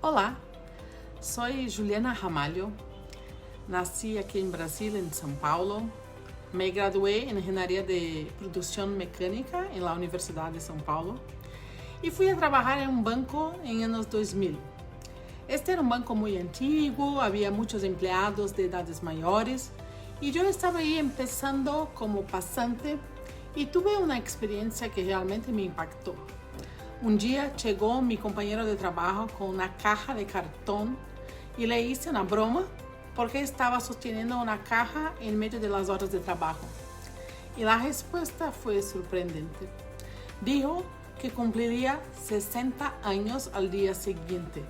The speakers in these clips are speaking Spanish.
Olá, soy Juliana Ramalho. Nací aquí en Brasil, en São Paulo. Me gradué en Ingeniería de Producción Mecánica en la Universidad de São Paulo y fui a trabajar en un banco en años 2000. Este era un banco muy antiguo, había muchos empleados de edades mayores y yo estaba ahí empezando como pasante y tuve una experiencia que realmente me impactó. Un día llegó mi compañero de trabajo con una caja de cartón y le hice una broma porque estaba sosteniendo una caja en medio de las horas de trabajo. Y la respuesta fue sorprendente. Dijo que cumpliría 60 años al día siguiente,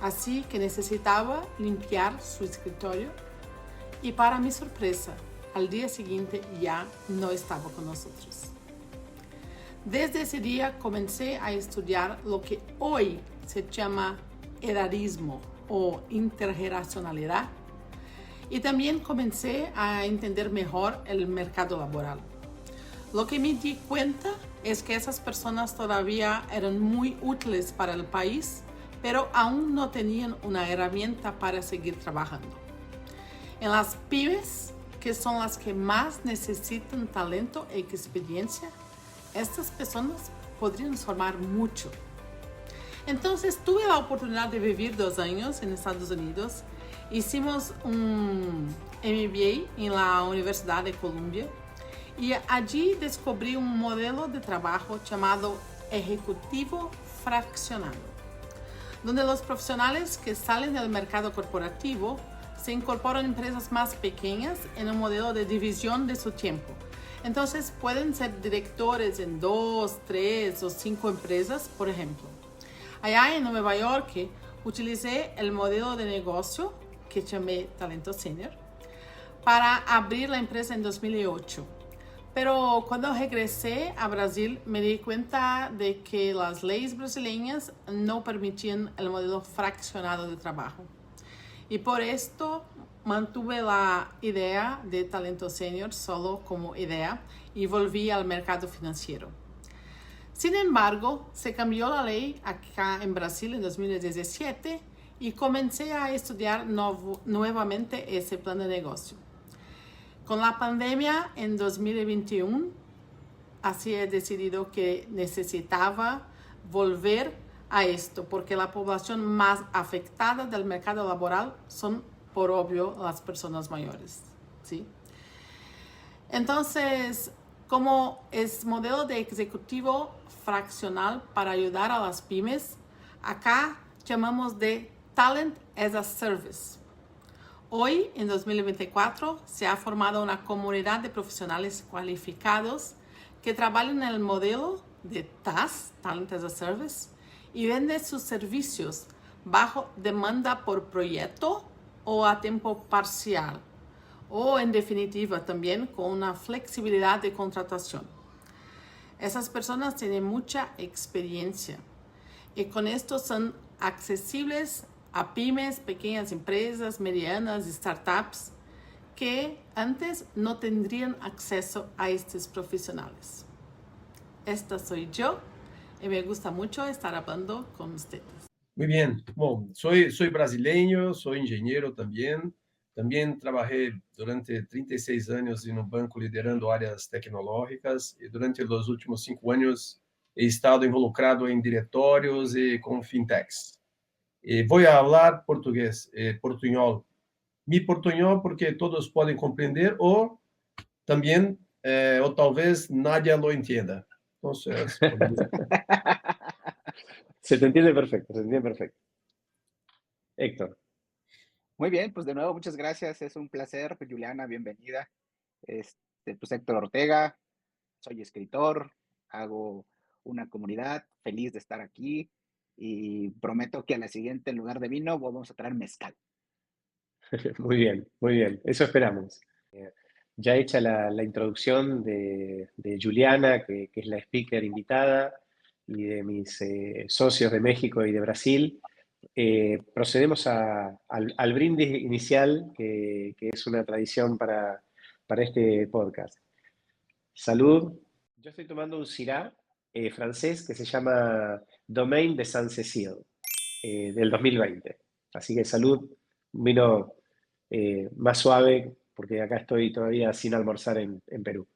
así que necesitaba limpiar su escritorio y para mi sorpresa, al día siguiente ya no estaba con nosotros. Desde ese día comencé a estudiar lo que hoy se llama edarismo o intergeneracionalidad y también comencé a entender mejor el mercado laboral. Lo que me di cuenta es que esas personas todavía eran muy útiles para el país, pero aún no tenían una herramienta para seguir trabajando. En las pymes, que son las que más necesitan talento e experiencia, estas personas podrían formar mucho. Entonces tuve la oportunidad de vivir 2 años en Estados Unidos. Hicimos un MBA en la Universidad de Columbia y allí descubrí un modelo de trabajo llamado ejecutivo fraccionado, donde los profesionales que salen del mercado corporativo se incorporan a empresas más pequeñas en un modelo de división de su tiempo. Entonces pueden ser directores en 2, 3 o 5 empresas, por ejemplo. Allá en Nueva York utilicé el modelo de negocio que llamé Talento Senior para abrir la empresa en 2008. Pero cuando regresé a Brasil me di cuenta de que las leyes brasileñas no permitían el modelo fraccionado de trabajo. Y por esto mantuve la idea de Talento Senior solo como idea y volví al mercado financiero. Sin embargo, se cambió la ley acá en Brasil en 2017 y comencé a estudiar nuevamente ese plan de negocio. Con la pandemia en 2021, así he decidido que necesitaba volver a esto porque la población más afectada del mercado laboral son, por obvio, las personas mayores, ¿sí? Entonces, como es modelo de ejecutivo fraccional para ayudar a las pymes, acá llamamos de Talent as a Service. Hoy, en 2024, se ha formado una comunidad de profesionales cualificados que trabajan en el modelo de TAS, Talent as a Service, y venden sus servicios bajo demanda por proyecto o a tiempo parcial, o en definitiva también con una flexibilidad de contratación. Esas personas tienen mucha experiencia y con esto son accesibles a pymes, pequeñas empresas, medianas, startups que antes no tendrían acceso a estos profesionales. Esta soy yo y me gusta mucho estar hablando con ustedes. Muy bien. Bom, soy brasileño, soy ingeniero también. También trabajé durante 36 años en un banco liderando áreas tecnológicas y durante los últimos 5 años he estado involucrado en directorios y con fintechs. Voy a hablar portugués, portuñol. Mi portuñol porque todos pueden comprender o también, o tal vez nadie lo entienda. Entonces, Se te entiende perfecto, se te entiende perfecto. Héctor. Muy bien, pues de nuevo, muchas gracias. Es un placer, Juliana, bienvenida. Pues Héctor Ortega, soy escritor, hago una comunidad, feliz de estar aquí y prometo que a la siguiente, en lugar de vino, vamos a traer mezcal. Muy bien, eso esperamos. Ya hecha la introducción de Juliana, que es la speaker invitada, y de mis socios de México y de Brasil, procedemos al brindis inicial, que es una tradición para este podcast. Salud. Yo estoy tomando un Syrah francés que se llama Domaine de Saint-Cécile. del 2020. Así que salud, un vino más suave, porque acá estoy todavía sin almorzar en Perú.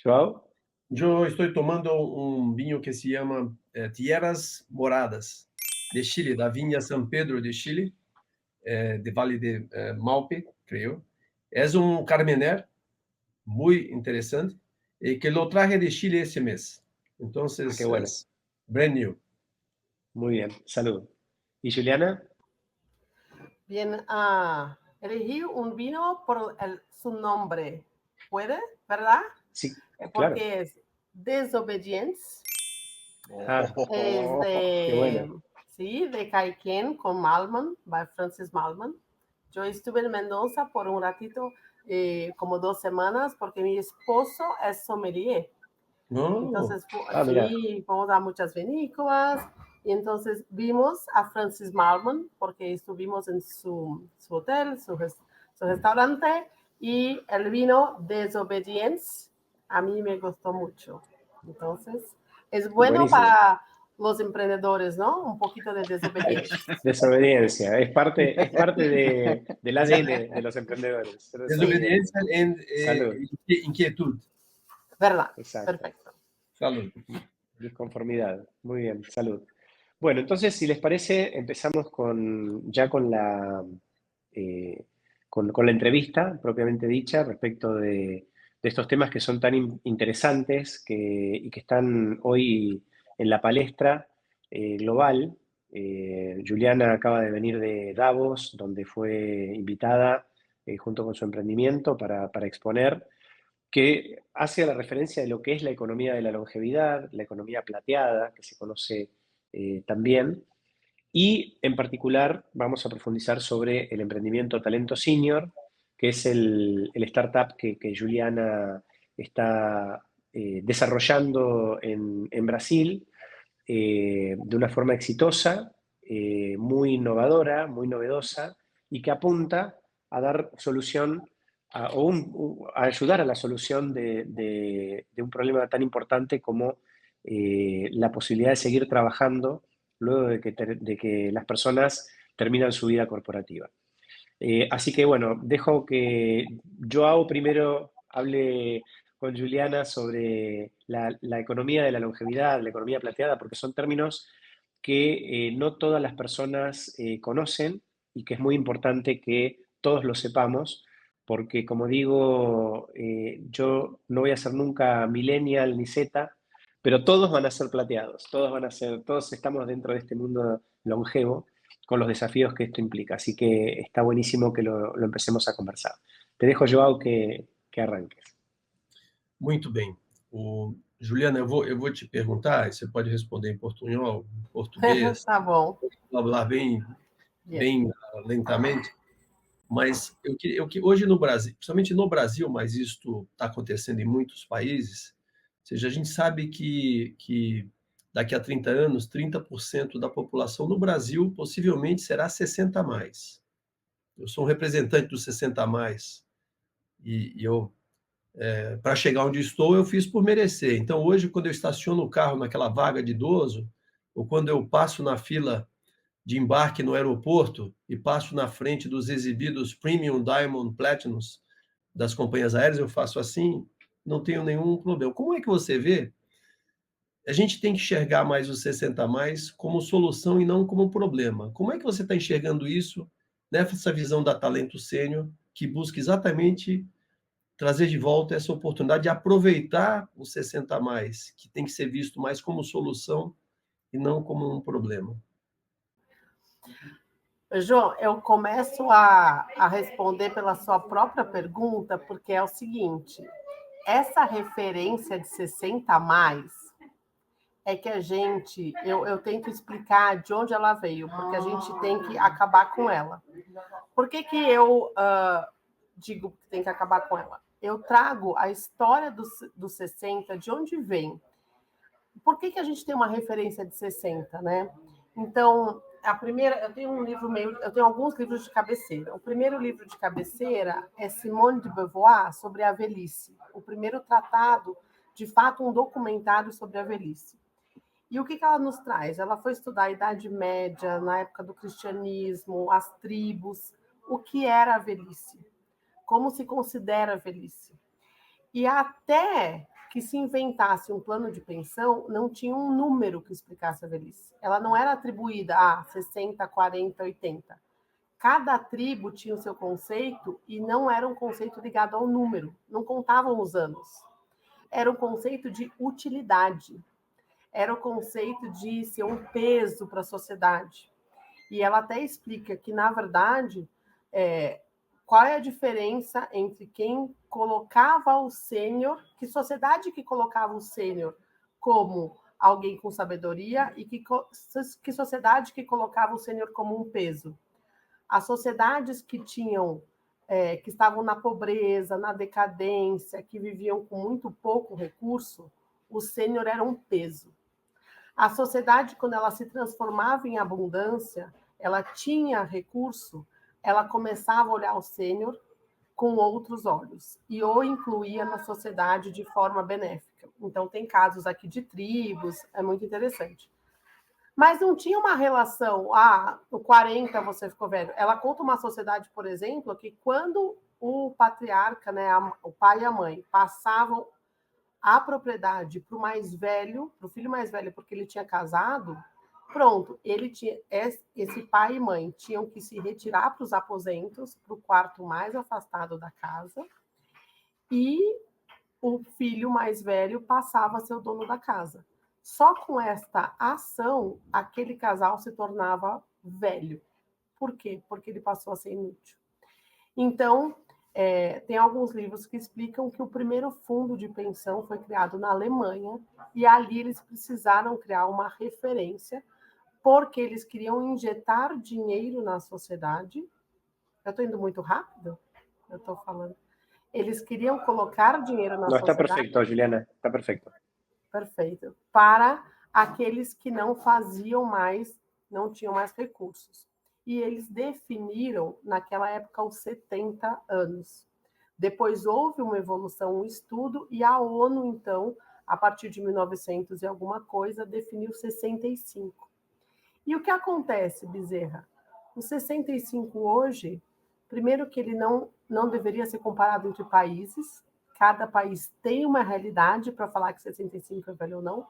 Joao, Eu estou tomando um vinho que se llama Tierras Moradas, de Chile, da vinha San Pedro de Chile, de Vale de Maupe, creio. É um Carmener muy interesante que lo traje de Chile ese mes. qué Entonces, bueno, es brand new. muy bien, salud. ¿Y Juliana? Bien, elegí un vino por su nombre. ¿Puede? ¿Verdad? Sí, claro. Porque es Desobedience. Ah, Es qué bueno. sí, de Caiquén con Malman, by Francis Malman. Yo estuve en Mendoza por un ratito, como 2 semanas, porque mi esposo es sommelier. Oh, Entonces, mira. sí, fuimos a muchas vinícolas y entonces vimos a Francis Malman porque estuvimos en su hotel, su restaurante, y el vino Desobedience a mí me gustó mucho. Entonces, es bueno Buenísimo. para los emprendedores, ¿no? Un poquito de desobediencia. Desobediencia, es parte del ADN de los emprendedores. desobediência e Salud. inquietud. ¿Verdad? Exacto. Perfecto. Salud. Disconformidad. Muy bien, salud. Bueno, entonces, si les parece, empezamos con la entrevista propiamente dicha respecto de estos temas que son tan interesantes y que están hoy en la palestra global. Juliana acaba de venir de Davos, donde fue invitada junto con su emprendimiento para exponer, que hace la referencia de lo que es la economía de la longevidad, la economía plateada, que se conoce también, y en particular vamos a profundizar sobre el emprendimiento Talento Senior, que es el startup que Juliana está desarrollando en Brasil de una forma exitosa, muy innovadora, muy novedosa, y que apunta a dar solución a ayudar a la solución de un problema tan importante como la posibilidad de seguir trabajando luego de que las personas terminan su vida corporativa. Así que bueno, dejo que Joao primero hable con Juliana sobre la economía de la longevidad, la economía plateada, porque son términos que no todas las personas conocen y que es muy importante que todos lo sepamos, porque como digo, yo no voy a ser nunca millennial ni Z, pero todos van a ser plateados, todos estamos dentro de este mundo longevo con los desafíos que esto implica. Así que está buenísimo que lo empecemos a conversar. Te dejo, Joao, que arranques. Muito bem. Juliana, eu vou te perguntar, você pode responder em portunhol, em português, Tá bom. falar bem lentamente, mas hoje no Brasil, principalmente no Brasil, mas isto está acontecendo em muitos países, ou seja, a gente sabe que daqui a 30 anos, 30% da população no Brasil possivelmente será 60 a mais. Eu sou um representante dos 60 a mais, e eu para chegar onde estou, eu fiz por merecer. Então, hoje, quando eu estaciono o carro naquela vaga de idoso, ou quando eu passo na fila de embarque no aeroporto e passo na frente dos exibidos Premium, Diamond, Platinums das companhias aéreas, eu faço assim, não tenho nenhum problema. Como é que você vê? A gente tem que enxergar mais os 60 a mais como solução e não como problema. Como é que você está enxergando isso nessa visão da Talento Sênior, que busca exatamente trazer de volta essa oportunidade de aproveitar os 60 a mais, que tem que ser visto mais como solução e não como um problema? João, eu começo a responder pela sua própria pergunta, porque é o seguinte, essa referência de 60 a mais é que a gente, eu tento explicar de onde ela veio, porque a gente tem que acabar com ela. Por que eu digo que tem que acabar com ela? Eu trago a história dos 60, de onde vem. Por que a gente tem uma referência de 60, né? Então, a primeira, eu tenho alguns livros de cabeceira. O primeiro livro de cabeceira é Simone de Beauvoir, sobre a velhice. O primeiro tratado, de fato, um documentário sobre a velhice. E o que ela nos traz? Ela foi estudar a Idade Média, na época do cristianismo, as tribos, o que era a velhice, como se considera a velhice. E até que se inventasse um plano de pensão, não tinha um número que explicasse a velhice. Ela não era atribuída a 60, 40, 80. Cada tribo tinha o seu conceito e não era um conceito ligado ao número, não contavam os anos. Era um conceito de utilidade, era o conceito de ser um peso para a sociedade. E ela até explica que, na verdade, qual é a diferença entre quem colocava o sênior, que sociedade que colocava o sênior como alguém com sabedoria e que sociedade que colocava o sênior como um peso. As sociedades que tinham, que estavam na pobreza, na decadência, que viviam com muito pouco recurso, o sênior era um peso. A sociedade, quando ela se transformava em abundância, ela tinha recurso, ela começava a olhar o sênior com outros olhos e o incluía na sociedade de forma benéfica. Então, tem casos aqui de tribos, é muito interessante. Mas não tinha uma relação, no 40 você ficou velho. Ela conta uma sociedade, por exemplo, que quando o patriarca, né, o pai e a mãe, passavam a propriedade para o mais velho, para o filho mais velho, porque ele tinha casado, pronto, ele tinha, esse pai e mãe tinham que se retirar para os aposentos, para o quarto mais afastado da casa, e o filho mais velho passava a ser o dono da casa. Só com esta ação, aquele casal se tornava velho. Por quê? Porque ele passou a ser inútil. Então, tem alguns livros que explicam que o primeiro fundo de pensão foi criado na Alemanha e ali eles precisaram criar uma referência porque eles queriam injetar dinheiro na sociedade. Eu estou indo muito rápido? Eu estou falando. Eles queriam colocar dinheiro na sociedade. Está perfeito, Juliana, está perfeito. Perfeito. Para aqueles que não faziam mais, não tinham mais recursos. E eles definiram, naquela época, os 70 anos. Depois houve uma evolução, um estudo, e a ONU, então, a partir de 1900 e alguma coisa, definiu 65. E o que acontece, Bezerra? O 65 hoje, primeiro que ele não deveria ser comparado entre países, cada país tem uma realidade para falar que 65 é velho ou não,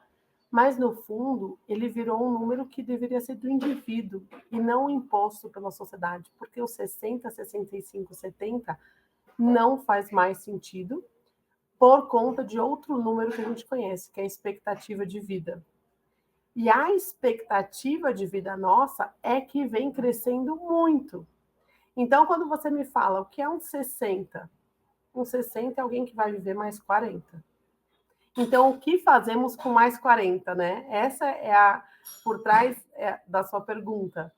mas, no fundo, ele virou um número que deveria ser do indivíduo e não imposto pela sociedade, porque os 60, 65, 70 não faz mais sentido por conta de outro número que a gente conhece, que é a expectativa de vida. E a expectativa de vida nossa é que vem crescendo muito. Então, quando você me fala o que é um 60 é alguém que vai viver mais 40. Então, o que fazemos com mais 40, né? Essa é por trás da sua pergunta.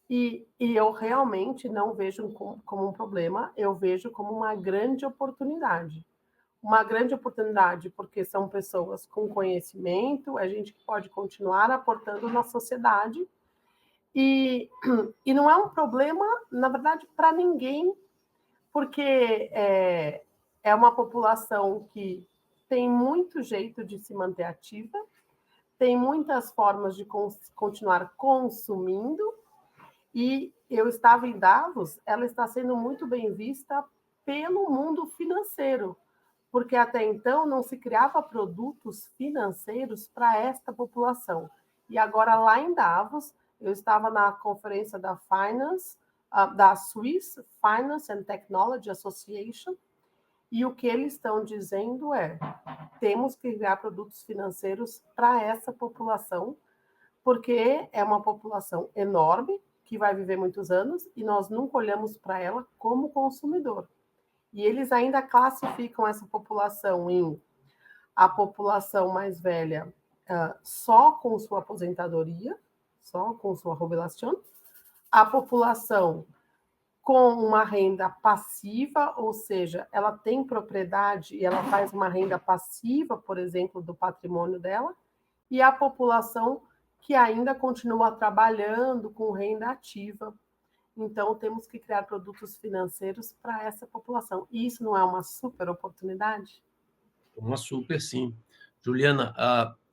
E eu realmente não vejo como um problema, eu vejo como uma grande oportunidade. Uma grande oportunidade porque são pessoas com conhecimento, a gente pode continuar aportando na sociedade. E não é um problema, na verdade, para ninguém, porque é uma população que tem muito jeito de se manter ativa, tem muitas formas de continuar consumindo, e eu estava em Davos, ela está sendo muito bem vista pelo mundo financeiro, porque até então não se criava produtos financeiros para esta população. E agora, lá em Davos, eu estava na conferência da Finance, da Swiss Finance and Technology Association, e o que eles estão dizendo é: temos que criar produtos financeiros para essa população, porque é uma população enorme, que vai viver muitos anos, e nós nunca olhamos para ela como consumidor. E eles ainda classificam essa população em a população mais velha só com sua aposentadoria, só com sua jubilação, a população com uma renda passiva, ou seja, ela tem propriedade e ela faz uma renda passiva, por exemplo, do patrimônio dela, e a população que ainda continua trabalhando com renda ativa. Então, temos que criar produtos financeiros para essa população. E isso não é uma super oportunidade? Uma super, sim. Juliana,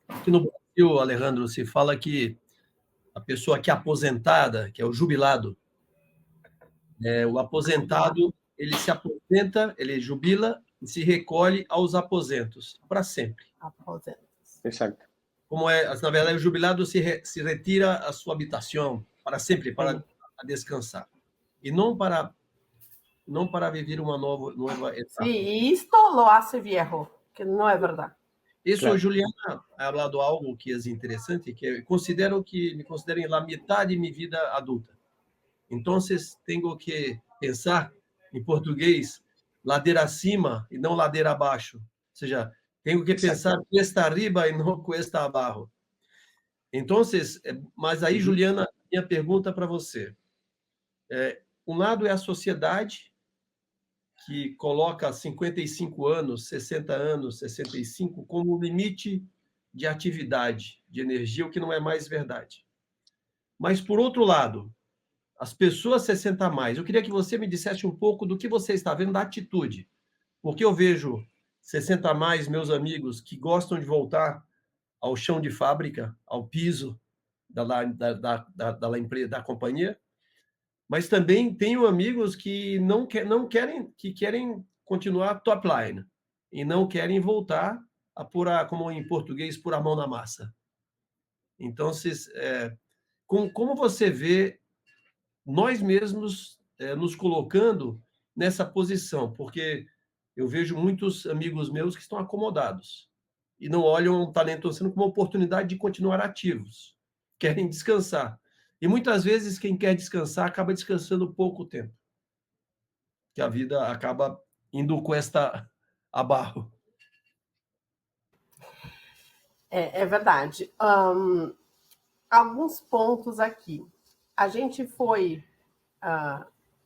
aqui no Brasil Brasil, Alejandro, se fala que a pessoa que é aposentada, que é o jubilado, o aposentado, ele se aposenta, ele jubila e se recolhe aos aposentos, para sempre. Aposentos. Exacto. Como é, na verdade, o jubilado se retira à sua habitação para sempre, para descansar. E não para viver uma nova etapa. Sí, esto lo hace viejo, que no es verdad. Isso, Claro. Juliana, ha falado algo que é interessante, que me considero a metade de minha vida adulta. Então, tenho que pensar em português, ladeira acima e não ladeira abaixo. Ou seja, tenho que pensar cuesta arriba e não cuesta abaixo. Então, mas aí, Juliana, minha pergunta para você. Um lado é a sociedade, que coloca 55 anos, 60 anos, 65 como limite de atividade, de energia, o que não é mais verdade. Mas, por outro lado, as pessoas 60 a mais, eu queria que você me dissesse um pouco do que você está vendo da atitude, porque eu vejo 60 a mais, meus amigos, que gostam de voltar ao chão de fábrica, ao piso da companhia, mas também tenho amigos que não querem, que querem continuar top line e não querem voltar a pôr, como em português, pôr a mão na massa. Então, como você vê nós mesmos nos colocando nessa posição? Porque eu vejo muitos amigos meus que estão acomodados e não olham o talento sendo como uma oportunidade de continuar ativos, querem descansar. E muitas vezes quem quer descansar acaba descansando pouco tempo, que a vida acaba indo com esta abarro. É verdade. Alguns pontos aqui. A gente foi,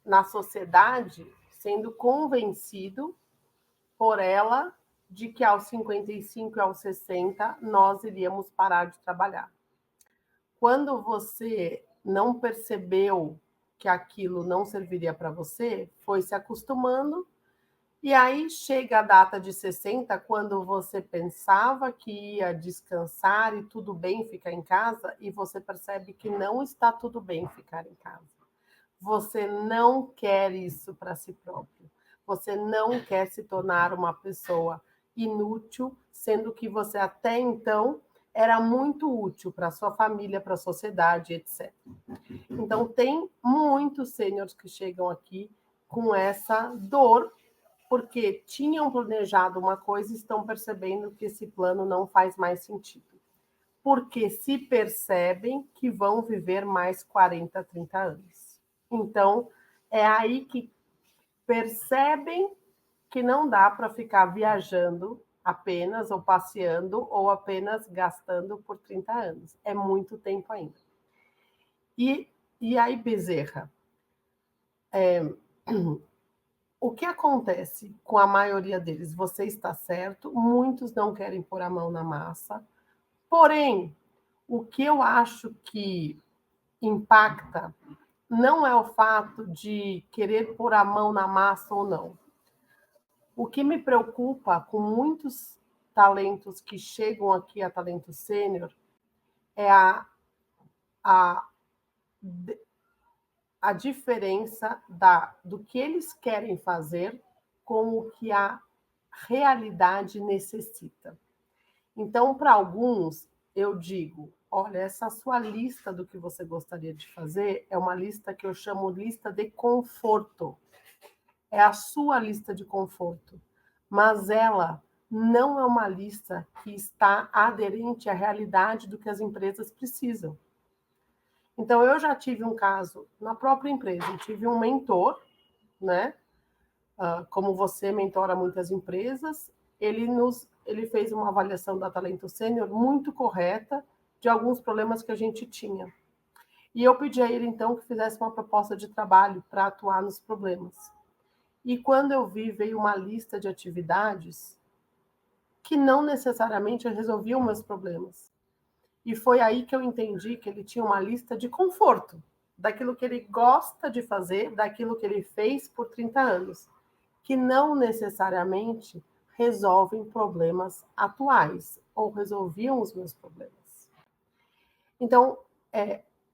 na sociedade, sendo convencido por ela de que aos 55 e aos 60 nós iríamos parar de trabalhar. Quando você não percebeu que aquilo não serviria para você, foi se acostumando, e aí chega a data de 60, quando você pensava que ia descansar e tudo bem ficar em casa, e você percebe que não está tudo bem ficar em casa. Você não quer isso para si próprio. Você não quer se tornar uma pessoa inútil, sendo que você até então era muito útil para a sua família, para a sociedade, etc. Então, tem muitos sêniores que chegam aqui com essa dor, porque tinham planejado uma coisa e estão percebendo que esse plano não faz mais sentido. Porque se percebem que vão viver mais 40, 30 anos. Então, é aí que percebem que não dá para ficar viajando apenas, ou passeando, ou apenas gastando por 30 anos. É muito tempo ainda. E aí, Bezerra, o que acontece com a maioria deles? Você está certo, muitos não querem pôr a mão na massa, porém, o que eu acho que impacta não é o fato de querer pôr a mão na massa ou não. O que me preocupa com muitos talentos que chegam aqui a talento sênior é a diferença do que eles querem fazer com o que a realidade necessita. Então, para alguns, eu digo, olha, essa sua lista do que você gostaria de fazer é uma lista que eu chamo lista de conforto. É a sua lista de conforto, mas ela não é uma lista que está aderente à realidade do que as empresas precisam. Então, eu já tive um caso na própria empresa, eu tive um mentor, né? Como você mentora muitas empresas, ele fez uma avaliação da Talento Sênior muito correta de alguns problemas que a gente tinha. E eu pedi a ele, então, que fizesse uma proposta de trabalho para atuar nos problemas. E quando eu vi, veio uma lista de atividades que não necessariamente resolviam meus problemas. E foi aí que eu entendi que ele tinha uma lista de conforto, daquilo que ele gosta de fazer, daquilo que ele fez por 30 anos, que não necessariamente resolvem problemas atuais, ou resolviam os meus problemas. Então,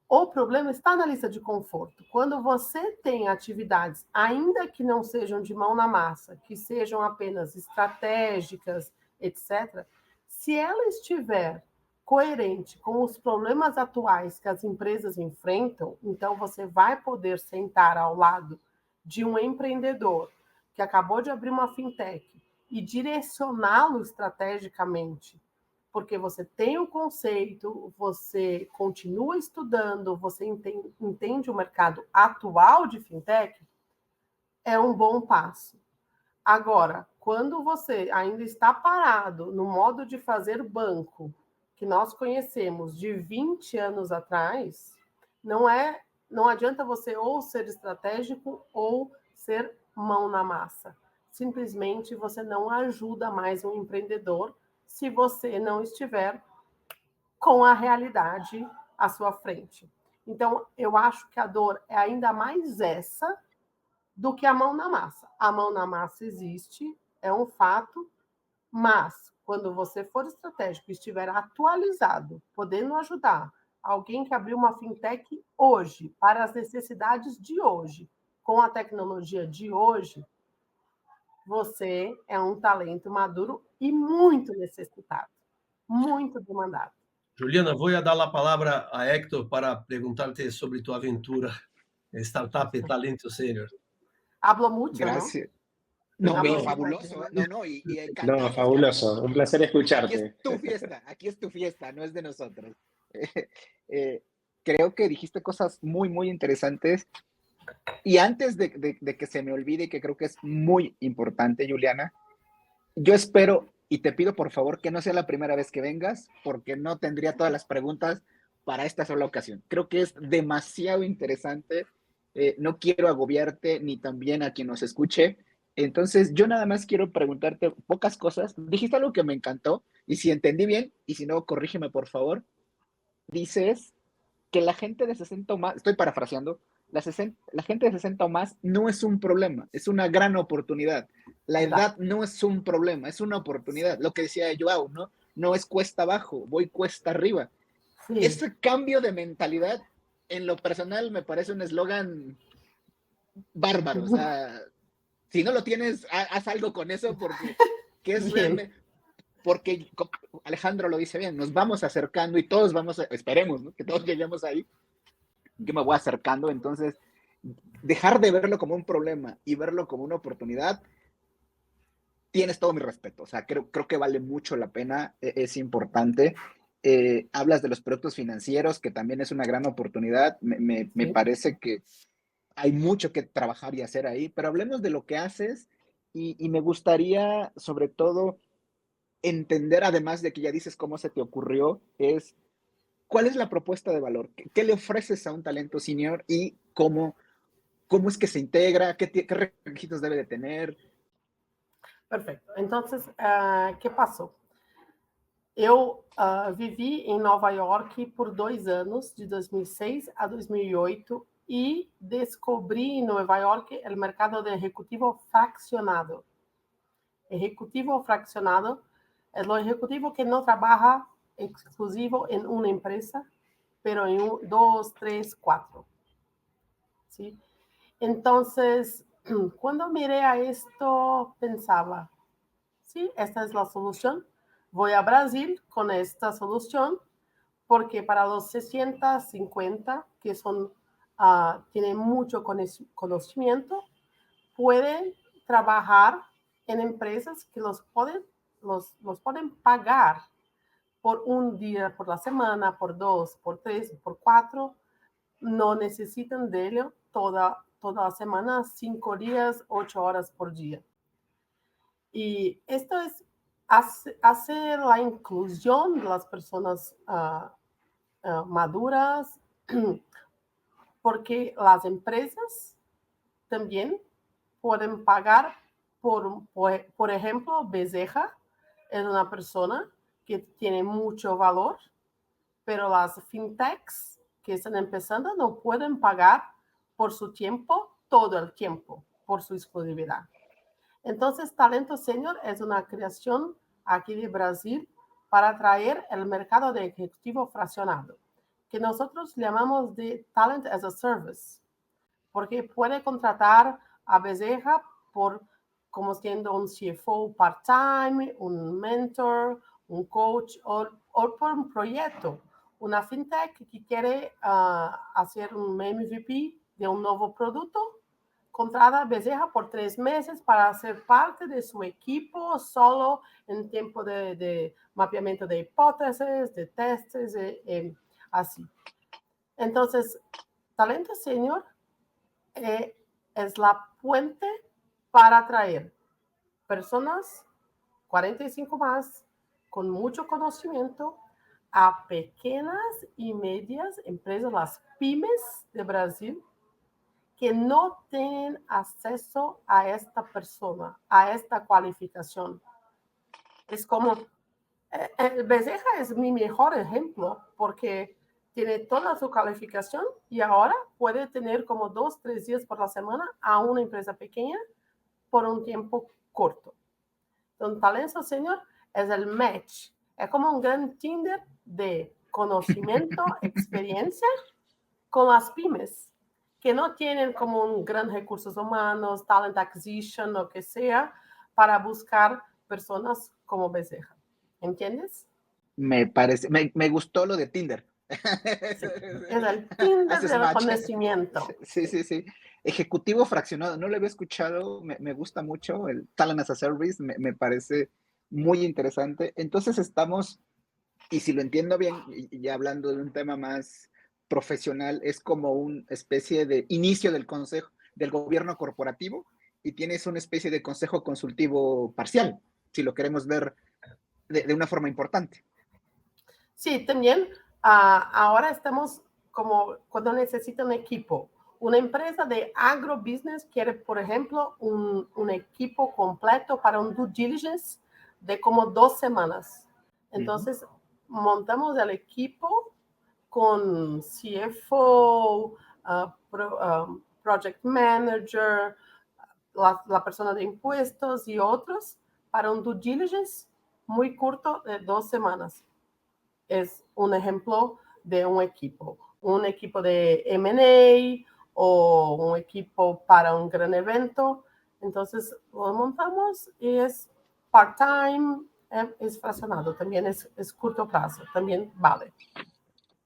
o problema está na lista de conforto. Quando você tem atividades, ainda que não sejam de mão na massa, que sejam apenas estratégicas, etc., se ela estiver coerente com os problemas atuais que as empresas enfrentam, então você vai poder sentar ao lado de um empreendedor que acabou de abrir uma fintech e direcioná-lo estrategicamente, porque você tem o conceito, você continua estudando, você entende o mercado atual de fintech, é um bom passo. Agora, quando você ainda está parado no modo de fazer banco que nós conhecemos de 20 anos atrás, não adianta você ou ser estratégico ou ser mão na massa. Simplesmente você não ajuda mais um empreendedor se você não estiver com a realidade à sua frente. Então, eu acho que a dor é ainda mais essa do que a mão na massa. A mão na massa existe, é um fato, mas quando você for estratégico e estiver atualizado, podendo ajudar alguém que abriu uma fintech hoje, para as necessidades de hoje, com a tecnologia de hoje, você é um talento maduro e muito necessitado, muito demandado. Juliana, voy a dar la palabra a Héctor para preguntarte sobre tu aventura en Startup Talento Senior. Hablo mucho, Gracias. ¿no? No, Hablo fabuloso. No, y No, encantado. fabuloso. Un placer Aquí escucharte. aquí es tu fiesta, no es de nosotros. Creo que dijiste cosas muy, muy interesantes. Y antes de que se me olvide, que creo que es muy importante, Juliana, yo espero y te pido por favor que no sea la primera vez que vengas, porque no tendría todas las preguntas para esta sola ocasión. Creo que es demasiado interesante. No quiero agobiarte ni también a quien nos escuche. Entonces, yo nada más quiero preguntarte pocas cosas. Dijiste algo que me encantó, y si entendí bien, y si no, corrígeme por favor. Dices que la gente de 60 o más, estoy parafraseando, la gente de 60 o más no es un problema, es una gran oportunidad. La edad no es un problema, es una oportunidad. Lo que decía Joao, ¿no? No es cuesta abajo, voy cuesta arriba. Sí. Ese cambio de mentalidad, en lo personal, me parece un eslogan bárbaro. O sea, si no lo tienes, haz algo con eso, porque que es realmente, porque Alejandro lo dice bien, nos vamos acercando y todos vamos, esperemos, ¿no? Que todos lleguemos ahí. Yo me voy acercando, entonces dejar de verlo como un problema y verlo como una oportunidad, tienes todo mi respeto. O sea, creo que vale mucho la pena, es importante. Hablas de los productos financieros, que también es una gran oportunidad. Me parece que hay mucho que trabajar y hacer ahí, pero hablemos de lo que haces y me gustaría, sobre todo, entender, además de que ya dices cómo se te ocurrió, es ¿cuál es la propuesta de valor? ¿Qué le ofreces a un talento senior y cómo es que se integra? ¿Qué requisitos debe de tener? Perfeito. Então, que passou? Eu vivi em Nova York por 2 anos, de 2006 a 2008, e descobri em Nova York o mercado de ejecutivo fraccionado. Ejecutivo fraccionado é o ejecutivo que não trabalha exclusivo em uma empresa, pero em 2, 3, 4. ¿Sí? Entonces, cuando miré a esto, pensaba, sí, esta es la solución. Voy a Brasil con esta solución, porque para los 60, 50, que son, tienen mucho conocimiento, pueden trabajar en empresas que los pueden pagar por un día, por la semana, por 2, por 3, por 4. No necesitan de ello toda la semana, 5 días, 8 horas por día. Y esto hace la inclusión de las personas maduras, porque las empresas también pueden pagar por ejemplo, Bezeja es una persona que tiene mucho valor, pero las fintechs que están empezando no pueden pagar por su tiempo, todo el tiempo, por su exclusividad. Entonces, Talento Senior es una creación aquí de Brasil para atraer el mercado de ejecutivo fraccionado. que nosotros llamamos de Talent as a Service, porque puede contratar a Becerra como siendo un CFO part-time, un mentor, un coach o por un proyecto. Una fintech que quiere hacer un MVP de un nuevo producto, contrata a Becerra por 3 meses para ser parte de su equipo solo en tiempo de mapeamiento de hipótesis, de testes, así. Entonces, Talento Senior es la puente para atraer personas 45 más con mucho conocimiento a pequeñas y medias empresas, las pymes de Brasil, que no tienen acceso a esta persona, a esta cualificación. Es como, Becerra es mi mejor ejemplo porque tiene toda su calificación y ahora puede tener como 2, 3 días por la semana a una empresa pequeña por un tiempo corto. Entonces, Talento Senior es el match. Es como un gran Tinder de conocimiento, experiencia con las pymes, que no tienen como un gran recursos humanos, talent acquisition, o que sea, para buscar personas como Becerra. ¿Entiendes? Me gustó lo de Tinder. Sí, es el Tinder del conocimiento. Sí, sí, sí. Ejecutivo fraccionado, no lo había escuchado, me gusta mucho el Talent as a Service, me parece muy interesante. Entonces estamos, y si lo entiendo bien, y ya hablando de un tema más profesional, es como una especie de inicio del consejo, del gobierno corporativo, y tienes una especie de consejo consultivo parcial, si lo queremos ver de una forma importante. Sí, también ahora estamos como cuando necesita un equipo. Una empresa de agrobusiness quiere, por ejemplo, un equipo completo para un due diligence de como 2 semanas. Entonces, montamos el equipo con CFO, project manager, la persona de impuestos y otros para un due diligence muy corto de 2 semanas. Es un ejemplo de un equipo de M&A o un equipo para un gran evento. Entonces lo montamos y es part-time, es fraccionado, también es corto plazo, también vale.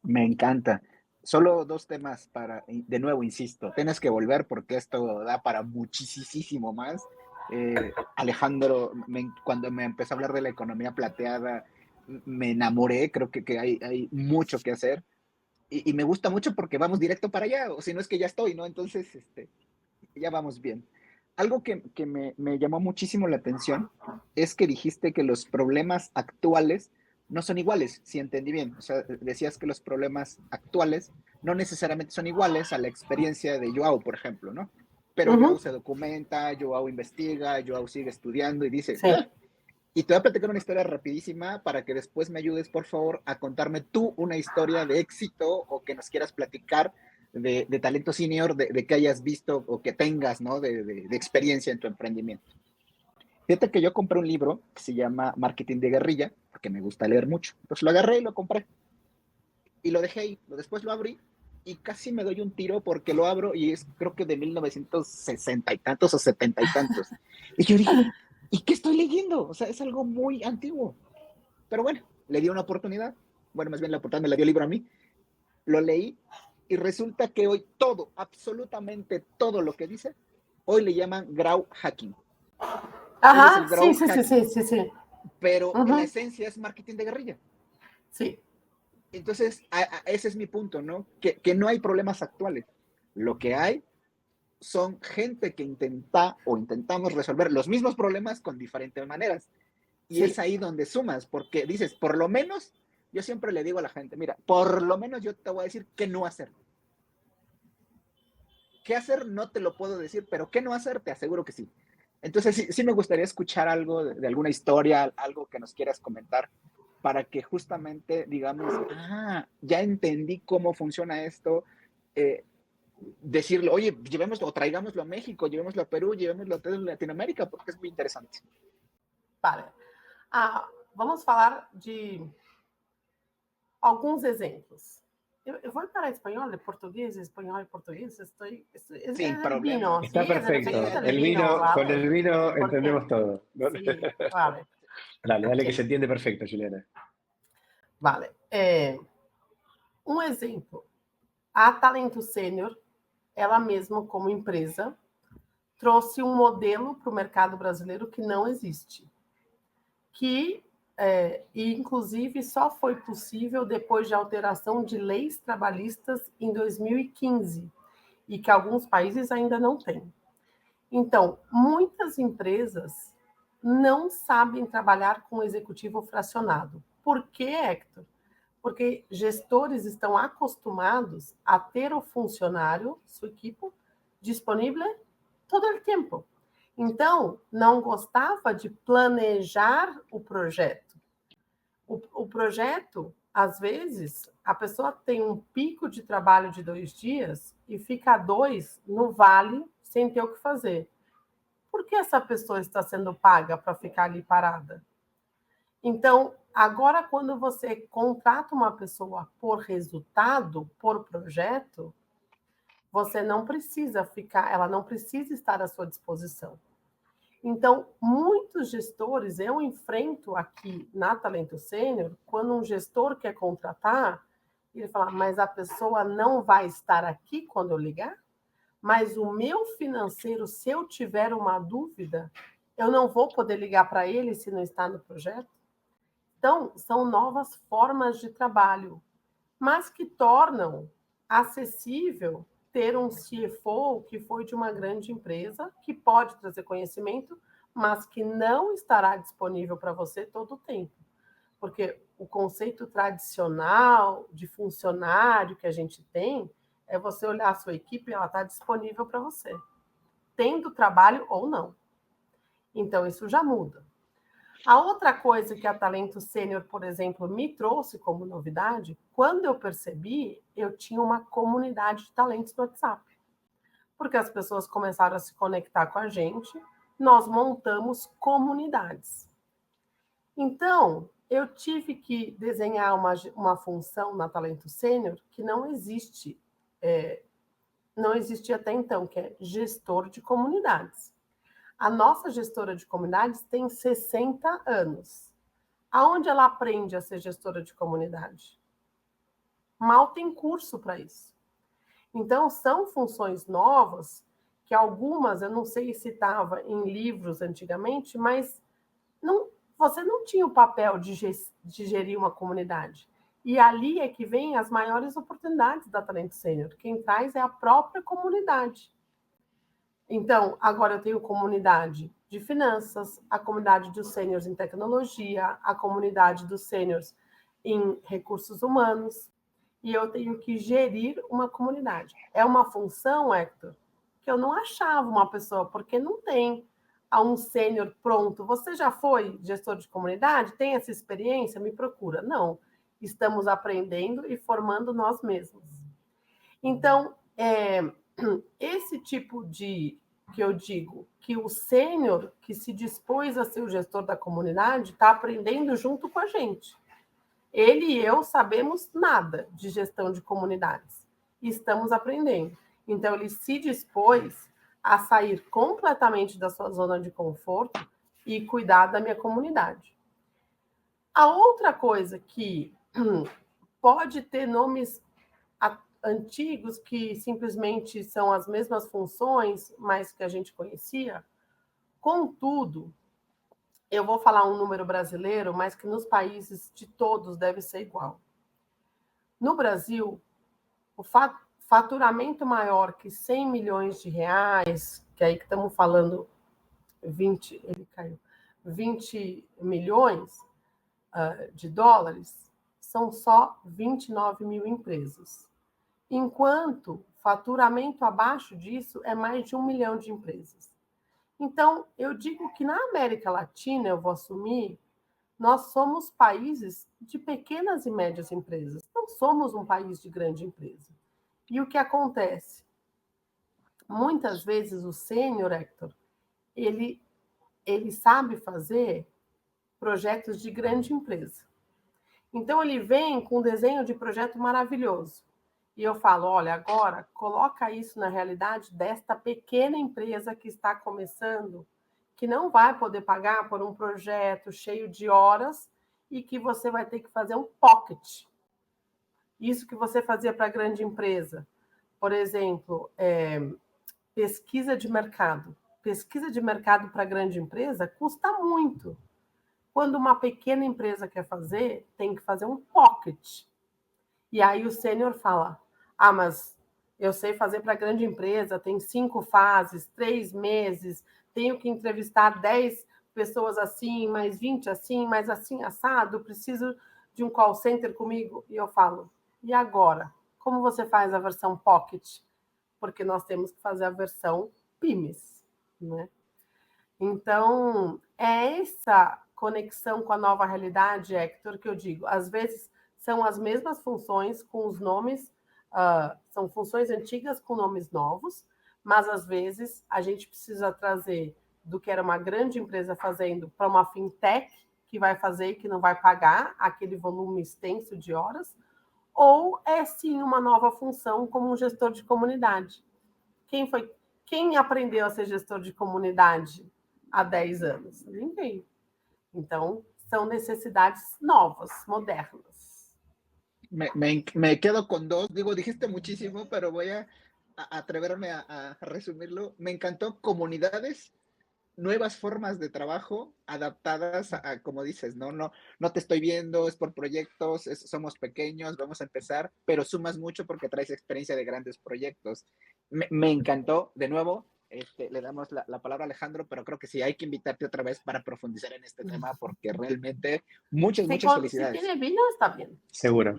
Me encanta. Solo 2 temas de nuevo, insisto, tienes que volver porque esto da para muchísimo más. Alejandro, cuando me empezó a hablar de la economía plateada, me enamoré, creo que hay mucho que hacer y me gusta mucho porque vamos directo para allá, o si no es que ya estoy, ¿no? Entonces, ya vamos bien. Algo que me llamó muchísimo la atención es que dijiste que los problemas actuales no son iguales, si entendí bien. O sea, decías que los problemas actuales no necesariamente son iguales a la experiencia de Joao, por ejemplo, ¿no? Pero Joao se documenta, Joao investiga, Joao sigue estudiando y dice, sí. Y te voy a platicar una historia rapidísima para que después me ayudes, por favor, a contarme tú una historia de éxito o que nos quieras platicar de talento senior, de que hayas visto o que tengas, ¿no? De experiencia en tu emprendimiento. Fíjate que yo compré un libro que se llama Marketing de Guerrilla, porque me gusta leer mucho. Entonces lo agarré y lo compré. Y lo dejé ahí. Después lo abrí y casi me doy un tiro porque lo abro y es creo que de 1960 y tantos o 70 y tantos. Y yo dije, ¿y qué estoy leyendo? O sea, es algo muy antiguo. Pero bueno, le di una oportunidad. Bueno, más bien la oportunidad me la dio el libro a mí. Lo leí y resulta que hoy todo, absolutamente todo lo que dice, hoy le llaman growth hacking. Ajá, sí. Pero en la esencia es marketing de guerrilla. Sí. Entonces, ese es mi punto, ¿no? Que no hay problemas actuales. Lo que hay son gente que intentamos resolver los mismos problemas con diferentes maneras. Y sí, es ahí donde sumas, porque dices, por lo menos, yo siempre le digo a la gente, mira, por lo menos yo te voy a decir qué no hacer. ¿Qué hacer? No te lo puedo decir, pero qué no hacer, te aseguro que sí. Entonces, sí me gustaría escuchar algo de alguna historia, algo que nos quieras comentar, para que justamente digamos, ya entendí cómo funciona esto, decirle, oye, llevémoslo o traigámoslo a México, llevémoslo a Perú, llevémoslo a toda Latinoamérica, porque es muy interesante. Vale. Vamos falar de alguns exemplos. Eu voy para español, portugués, español, portugués. Sin el problema. vino, Está sí, es el perfecto. efecto del El vino, con vale. el vino Porque- entendemos todo. ¿no? Sí, vale. Dale, Ok. que se entiende perfecto, Juliana. Vale. Um exemplo. A Talento Sênior, ela mesma como empresa, trouxe um modelo para o mercado brasileiro que não existe. Que, inclusive, só foi possível depois de alteração de leis trabalhistas em 2015, e que alguns países ainda não têm. Então, muitas empresas não sabem trabalhar com executivo fracionado. Por quê, Hector? Porque gestores estão acostumados a ter o funcionário, sua equipe, disponível todo o tempo. Então, não gostava de planejar o projeto. O projeto, às vezes, a pessoa tem um pico de trabalho de 2 dias e fica 2 no vale sem ter o que fazer. Por que essa pessoa está sendo paga para ficar ali parada? Então, agora, quando você contrata uma pessoa por resultado, por projeto, você não precisa ficar, ela não precisa estar à sua disposição. Então, muitos gestores, eu enfrento aqui na Talento Sênior, quando um gestor quer contratar, ele fala, mas a pessoa não vai estar aqui quando eu ligar? Mas o meu financeiro, se eu tiver uma dúvida, eu não vou poder ligar para ele se não está no projeto? Então, são novas formas de trabalho, mas que tornam acessível ter um CFO que foi de uma grande empresa, que pode trazer conhecimento, mas que não estará disponível para você todo o tempo. Porque o conceito tradicional de funcionário que a gente tem é você olhar a sua equipe e ela está disponível para você, tendo trabalho ou não. Então, isso já muda. A outra coisa que a Talento Sênior, por exemplo, me trouxe como novidade, quando eu percebi, eu tinha uma comunidade de talentos no WhatsApp. Porque as pessoas começaram a se conectar com a gente, nós montamos comunidades. Então, eu tive que desenhar uma função na Talento Sênior que não existe, não existia até então, que é gestor de comunidades. A nossa gestora de comunidades tem 60 anos. Aonde ela aprende a ser gestora de comunidade? Mal tem curso para isso. Então, são funções novas, que algumas, eu não sei se estava em livros antigamente, mas você não tinha o papel de gerir uma comunidade. E ali é que vem as maiores oportunidades da Talento Sênior. Quem traz é a própria comunidade. Então, agora eu tenho comunidade de finanças, a comunidade dos sêniors em tecnologia, a comunidade dos sêniors em recursos humanos, e eu tenho que gerir uma comunidade. É uma função, Hector, que eu não achava uma pessoa, porque não tem um sênior pronto. Você já foi gestor de comunidade? Tem essa experiência? Me procura. Não. Estamos aprendendo e formando nós mesmos. Então, esse tipo de, que eu digo, que o sênior que se dispôs a ser o gestor da comunidade está aprendendo junto com a gente. Ele e eu sabemos nada de gestão de comunidades. E estamos aprendendo. Então, ele se dispôs a sair completamente da sua zona de conforto e cuidar da minha comunidade. A outra coisa que pode ter nomes antigos que simplesmente são as mesmas funções, mas que a gente conhecia. Contudo, eu vou falar um número brasileiro, mas que nos países de todos deve ser igual. No Brasil, o faturamento maior que 100 milhões de reais, que aí que estamos falando 20 milhões de dólares, são só 29 mil empresas. Enquanto faturamento abaixo disso é mais de 1 milhão de empresas. Então, eu digo que na América Latina, eu vou assumir, nós somos países de pequenas e médias empresas, não somos um país de grande empresa. E o que acontece? Muitas vezes o sênior, Hector, ele sabe fazer projetos de grande empresa. Então, ele vem com um desenho de projeto maravilhoso. E eu falo, olha, agora coloca isso na realidade desta pequena empresa que está começando, que não vai poder pagar por um projeto cheio de horas e que você vai ter que fazer um pocket. Isso que você fazia para a grande empresa. Por exemplo, pesquisa de mercado. Pesquisa de mercado para grande empresa custa muito. Quando uma pequena empresa quer fazer, tem que fazer um pocket. E aí o sênior fala, mas eu sei fazer para grande empresa, tem 5 fases, 3 meses, tenho que entrevistar 10 pessoas assim, mais 20 assim, mais assim, assado, preciso de um call center comigo. E eu falo, e agora? Como você faz a versão pocket? Porque nós temos que fazer a versão PIMES, né? Então, é essa conexão com a nova realidade, Hector, que eu digo. Às vezes são as mesmas funções com os nomes, são funções antigas com nomes novos, mas às vezes a gente precisa trazer do que era uma grande empresa fazendo para uma fintech que vai fazer e que não vai pagar aquele volume extenso de horas, ou é sim uma nova função como um gestor de comunidade. Quem aprendeu a ser gestor de comunidade há 10 anos? Ninguém. Então, são necessidades novas, modernas. Me quedo con dos. Digo, dijiste muchísimo, pero voy a atreverme a resumirlo. Me encantó comunidades, nuevas formas de trabajo adaptadas como dices, no te estoy viendo, es por proyectos, somos pequeños, vamos a empezar, pero sumas mucho porque traes experiencia de grandes proyectos. Me encantó, de nuevo, le damos la palabra a Alejandro, pero creo que sí, hay que invitarte otra vez para profundizar en este tema porque realmente muchas felicidades. Si tiene vino, está bien. Seguro.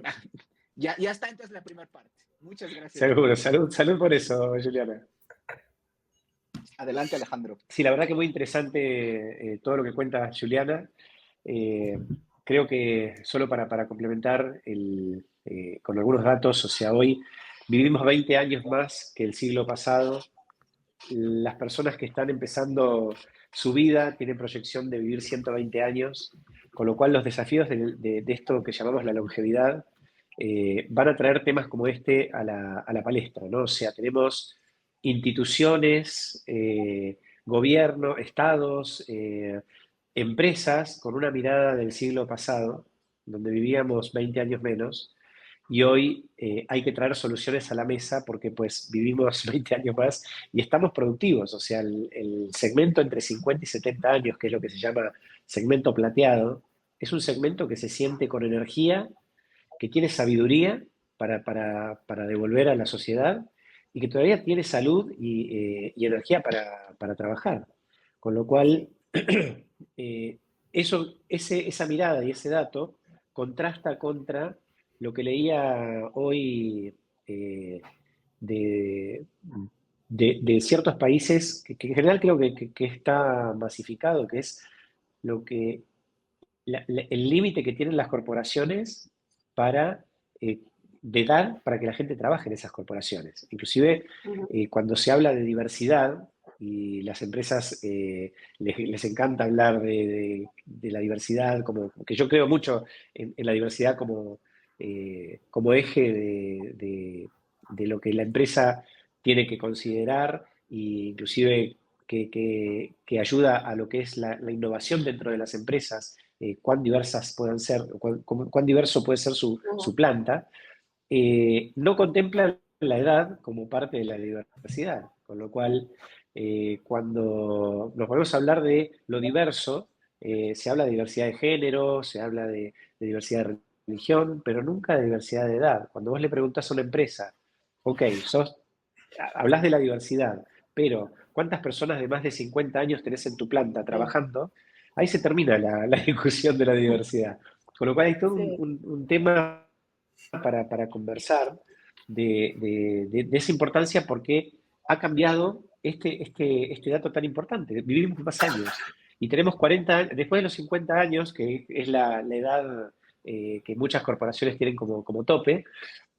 Ya está entonces la primera parte. Muchas gracias. Seguro. Salud por eso, Juliana. Adelante, Alejandro. Sí, la verdad que muy interesante todo lo que cuenta Juliana. Creo que solo para complementar con algunos datos, o sea, hoy vivimos 20 años más que el siglo pasado. Las personas que están empezando su vida tienen proyección de vivir 120 años, con lo cual los desafíos de esto que llamamos la longevidad van a traer temas como este a la palestra, ¿no? O sea, tenemos instituciones, gobierno, estados, empresas con una mirada del siglo pasado, donde vivíamos 20 años menos, y hoy hay que traer soluciones a la mesa porque pues vivimos 20 años más y estamos productivos. O sea, el segmento entre 50 y 70 años, que es lo que se llama segmento plateado, es un segmento que se siente con energía, que tiene sabiduría para devolver a la sociedad y que todavía tiene salud y energía para trabajar. Con lo cual, esa mirada y ese dato contrasta contra lo que leía hoy de ciertos países, que en general creo que está masificado, que es lo que el límite que tienen las corporaciones para para que la gente trabaje en esas corporaciones. Inclusive cuando se habla de diversidad, y las empresas les encanta hablar de la diversidad, que yo creo mucho en la diversidad como eje de lo que la empresa tiene que considerar, e inclusive que ayuda a lo que es la innovación dentro de las empresas, cuán diversas puedan ser, cuán diverso puede ser su planta, no contempla la edad como parte de la diversidad, con lo cual cuando nos volvemos a hablar de lo diverso, se habla de diversidad de género, se habla de diversidad de religión, pero nunca de diversidad de edad. Cuando vos le preguntás a una empresa, ok, hablas de la diversidad, pero ¿cuántas personas de más de 50 años tenés en tu planta trabajando? Ahí se termina la discusión de la diversidad. Con lo cual hay todo un tema para conversar de esa importancia, porque ha cambiado este dato tan importante. Vivimos más años y tenemos 40 años, después de los 50 años, que es la edad que muchas corporaciones tienen como tope,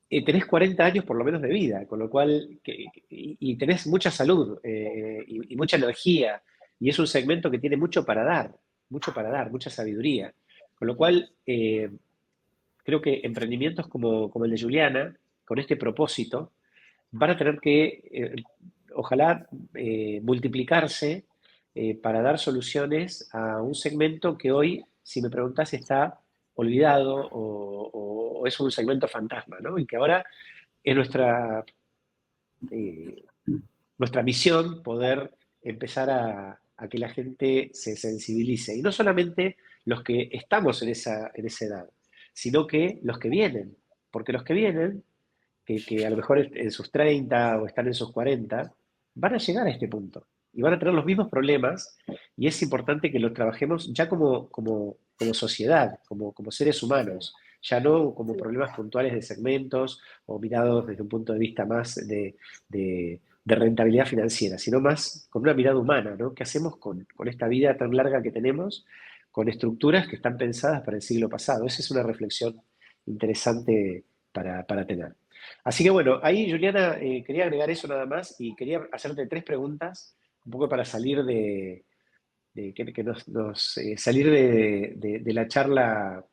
tenés 40 años por lo menos de vida, con lo cual, y tenés mucha salud y mucha energía, y es un segmento que tiene mucho para dar, mucha sabiduría. Con lo cual, creo que emprendimientos como el de Juliana con este propósito, van a tener que, ojalá, multiplicarse para dar soluciones a un segmento que hoy, si me preguntas, está olvidado o es un segmento fantasma, ¿no? Y que ahora es nuestra misión poder empezar a que la gente se sensibilice. Y no solamente los que estamos en esa edad, sino que los que vienen. Porque los que vienen, que a lo mejor en sus 30 o están en sus 40, van a llegar a este punto. Y van a tener los mismos problemas. Y es importante que lo trabajemos ya como sociedad, como seres humanos. Ya no como problemas puntuales de segmentos o mirados desde un punto de vista más de rentabilidad financiera, sino más con una mirada humana, ¿no? ¿Qué hacemos con esta vida tan larga que tenemos, con estructuras que están pensadas para el siglo pasado? Esa es una reflexión interesante para tener. Así que bueno, ahí Juliana, quería agregar eso nada más y quería hacerte 3 preguntas, un poco para salir salir de la charla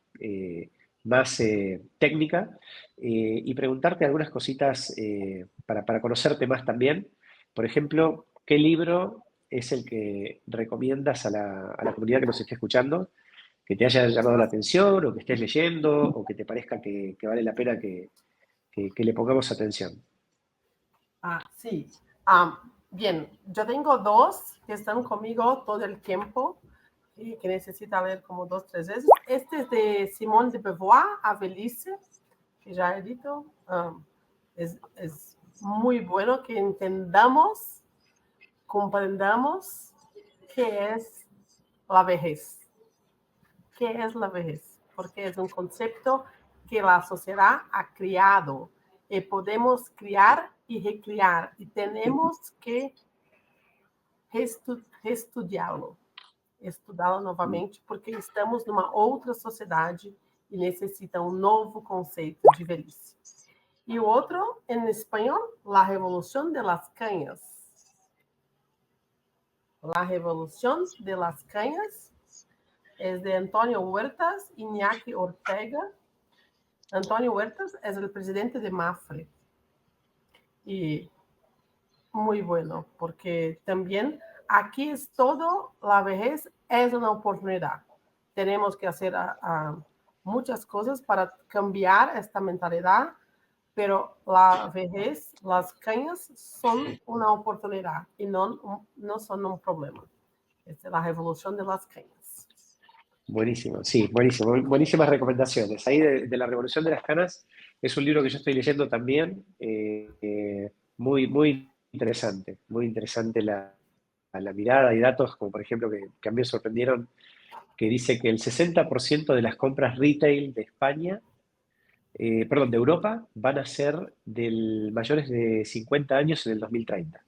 más técnica y preguntarte algunas cositas para conocerte más también. Por ejemplo, ¿qué libro es el que recomiendas a la comunidad que nos esté escuchando, que te haya llamado la atención o que estés leyendo o que te parezca que vale la pena que le pongamos atención? Sí. Bien, yo tengo 2 que están conmigo todo el tiempo y que necesita leer como 2, 3 veces. Este es de Simone de Beauvoir, A Velhice, que ya he dicho. Es muy bueno que entendamos, comprendamos qué es la vejez. ¿Qué es la vejez? Porque es un concepto que la sociedad ha creado y podemos criar y recriar y tenemos que estudiarlo novamente, porque estamos numa outra sociedade e necessita um novo conceito de velhice. E o outro, em espanhol, La Revolución de las Cañas. La Revolución de las Cañas es de Antonio Huertas y Iñaki Ortega. Antonio Huertas es el presidente de Mafre. Y muy bueno, porque también aquí es todo, la vejez es una oportunidad. Tenemos que hacer muchas cosas para cambiar esta mentalidad, pero la vejez, las cañas son una oportunidad y no son un problema. Es la revolución de las cañas. Buenísimo, sí, buenísimo. Buenísimas recomendaciones. Ahí de La Revolución de las Canas es un libro que yo estoy leyendo también, muy interesante la mirada y datos, como por ejemplo que a mí me sorprendieron, que dice que el 60% de las compras retail de España, de Europa, van a ser mayores de 50 años en el 2030.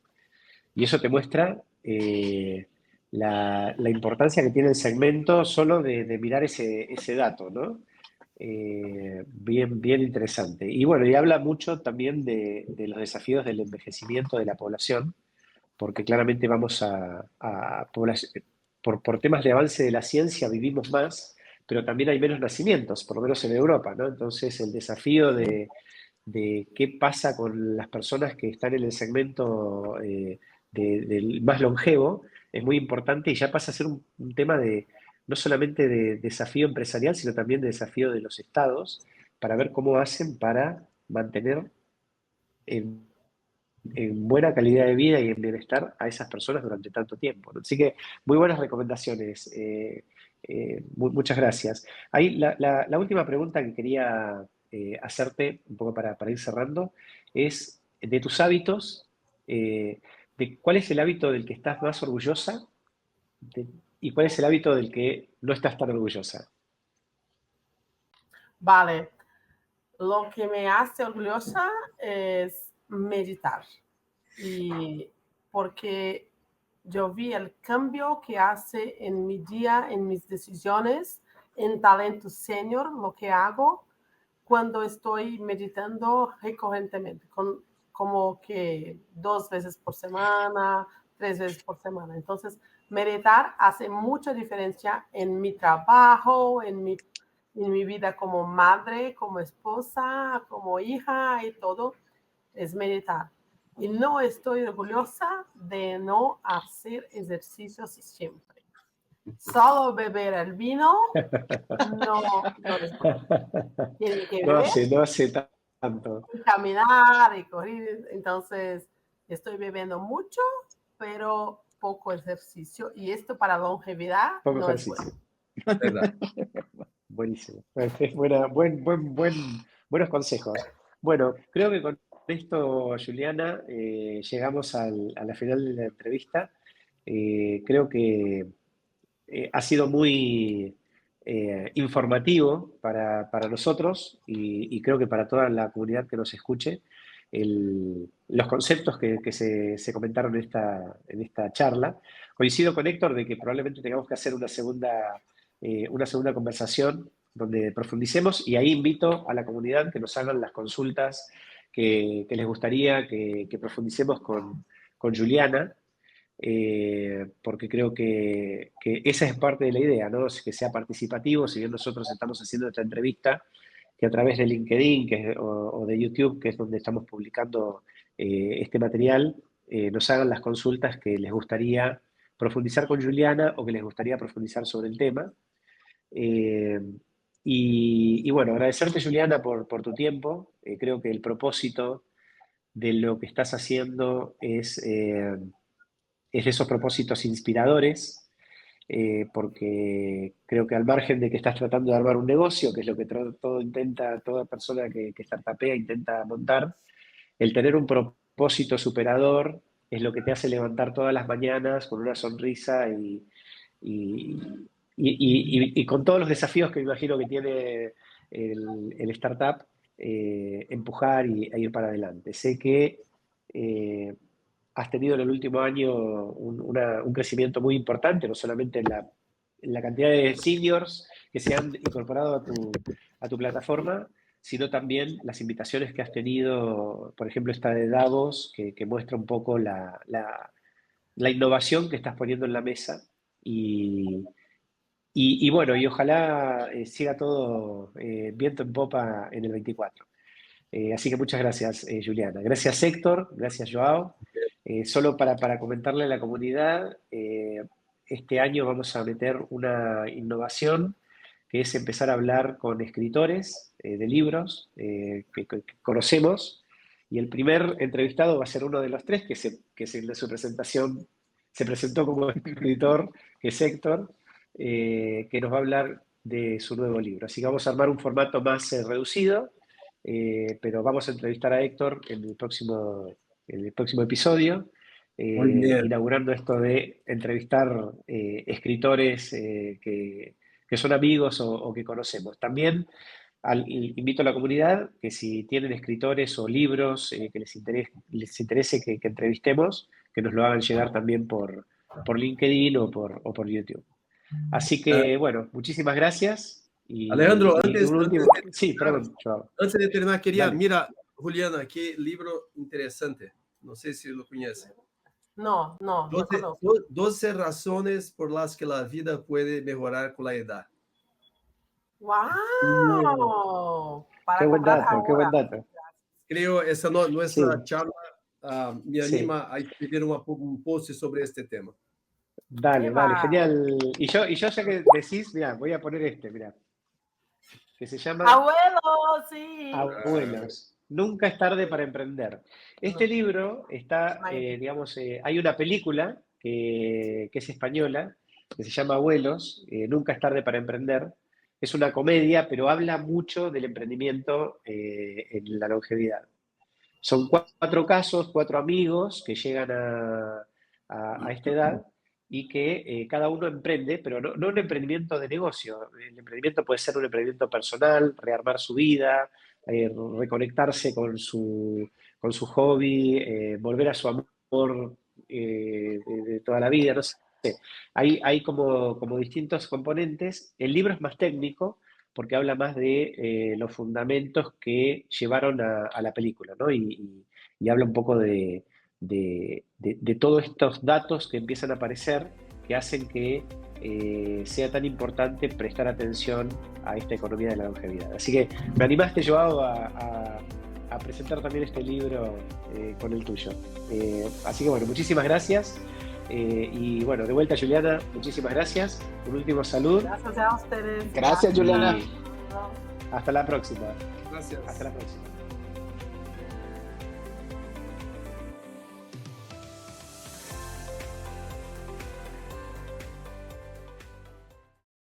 Y eso te muestra la importancia que tiene el segmento solo de mirar ese dato, ¿no? Bien interesante. Y bueno, y habla mucho también de los desafíos del envejecimiento de la población, porque claramente por temas de avance de la ciencia vivimos más, pero también hay menos nacimientos, por lo menos en Europa, ¿no? Entonces el desafío de qué pasa con las personas que están en el segmento del más longevo es muy importante y ya pasa a ser un tema no solamente de desafío empresarial, sino también de desafío de los estados para ver cómo hacen para mantener en buena calidad de vida y en bienestar a esas personas durante tanto tiempo, ¿no? Así que muy buenas recomendaciones. Muchas gracias. Ahí la última pregunta que quería hacerte, un poco para ir cerrando, es de tus hábitos, de cuál es el hábito del que estás más orgullosa y cuál es el hábito del que no estás tan orgullosa. Vale. Lo que me hace orgullosa es meditar. Y porque yo vi el cambio que hace en mi día, en mis decisiones, en Talento Senior, lo que hago cuando estoy meditando recurrentemente, como que 2 veces por semana, 3 veces por semana. Entonces, meditar hace mucha diferencia en mi trabajo, en mi en mi vida como madre, como esposa, como hija y todo, es meditar. Y no estoy orgullosa de no hacer ejercicios siempre. Solo beber el vino no es bueno. Tiene que beber, No hace tanto. y caminar y correr. Entonces, estoy bebiendo mucho, pero poco ejercicio. Y esto para longevidad Poco no es ejercicio. bueno. ¿Verdad? Buenísimo. Es buenos consejos. Bueno, creo que con esto, Juliana, llegamos a la final de la entrevista. Creo que ha sido muy informativo para nosotros y creo que para toda la comunidad que nos escuche, los conceptos que se comentaron en esta charla. Coincido con Héctor de que probablemente tengamos que hacer una segunda conversación donde profundicemos, y ahí invito a la comunidad que nos hagan las consultas que les gustaría que profundicemos con Juliana, porque creo que esa es parte de la idea, ¿no? Que sea participativo. Si bien nosotros estamos haciendo esta entrevista, que a través de LinkedIn o de YouTube, que es donde estamos publicando este material, nos hagan las consultas que les gustaría profundizar con Juliana o que les gustaría profundizar sobre el tema. Eh, y bueno, agradecerte, Juliana, por tu tiempo. Creo que el propósito de lo que estás haciendo es de esos propósitos inspiradores, porque creo que al margen de que estás tratando de armar un negocio, que es lo que toda persona que startupea intenta montar, el tener un propósito superador es lo que te hace levantar todas las mañanas con una sonrisa y, y con todos los desafíos que me imagino que tiene el startup, empujar e ir para adelante. Sé que has tenido en el último año un crecimiento muy importante, no solamente en la cantidad de seniors que se han incorporado a tu plataforma, sino también las invitaciones que has tenido, por ejemplo, esta de Davos, que muestra un poco la innovación que estás poniendo en la mesa. Y bueno, y ojalá siga todo viento en popa en el 24. Así que muchas gracias, Juliana. Gracias, Héctor. Gracias, Joao. Solo para comentarle a la comunidad, este año vamos a meter una innovación que es empezar a hablar con escritores de libros que conocemos, y el primer entrevistado va a ser uno de los tres que en su presentación se presentó como escritor, que es Héctor, que nos va a hablar de su nuevo libro. Así que vamos a armar un formato más reducido, pero vamos a entrevistar a Héctor en el próximo episodio, Muy bien. inaugurando esto de entrevistar escritores que son amigos o que conocemos. También invito a la comunidad que si tienen escritores o libros que les interese que entrevistemos, que nos lo hagan llegar también por LinkedIn o por YouTube. Así Ah, que, bueno, muchísimas gracias. Alejandro, Y un último... Sí, perdón, Joao. antes de terminar, quería, Dale. mira, Juliana, qué libro interesante. No sé si lo conoce. No 12, conozco. 12 razones por las que la vida puede mejorar con la edad. ¡Wow! Qué Para buen comprar dato, qué ahora. buen dato. Creo esa nuestra Sí, charla me sí. anima a escribir un post sobre este tema. ¡Qué Dale, va! genial. Y yo ya que decís, mira, voy a poner mira, que se llama Abuelo, sí. Abuelos. Nunca es tarde para emprender. Este No, libro está, magnífico. digamos, hay una película que es española, que se llama Abuelos, Nunca es tarde para emprender. Es una comedia, pero habla mucho del emprendimiento en la longevidad. Son 4 casos, 4 amigos que llegan a esta edad y que cada uno emprende, pero no un emprendimiento de negocio. El emprendimiento puede ser un emprendimiento personal, rearmar su vida, reconectarse con su hobby, volver a su amor de toda la vida, no sé. Hay como distintos componentes. El libro es más técnico porque habla más de los fundamentos que llevaron a la película, ¿no? Y habla un poco de todos estos datos que empiezan a aparecer que hacen que sea tan importante prestar atención a esta economía de la longevidad. Así que me animaste, Joao, a presentar también este libro con el tuyo. Así que bueno, muchísimas gracias. Y bueno, de vuelta, Juliana, muchísimas gracias. Un último saludo. Gracias a ustedes. Gracias, Juliana. Y hasta la próxima. Gracias. Hasta la próxima.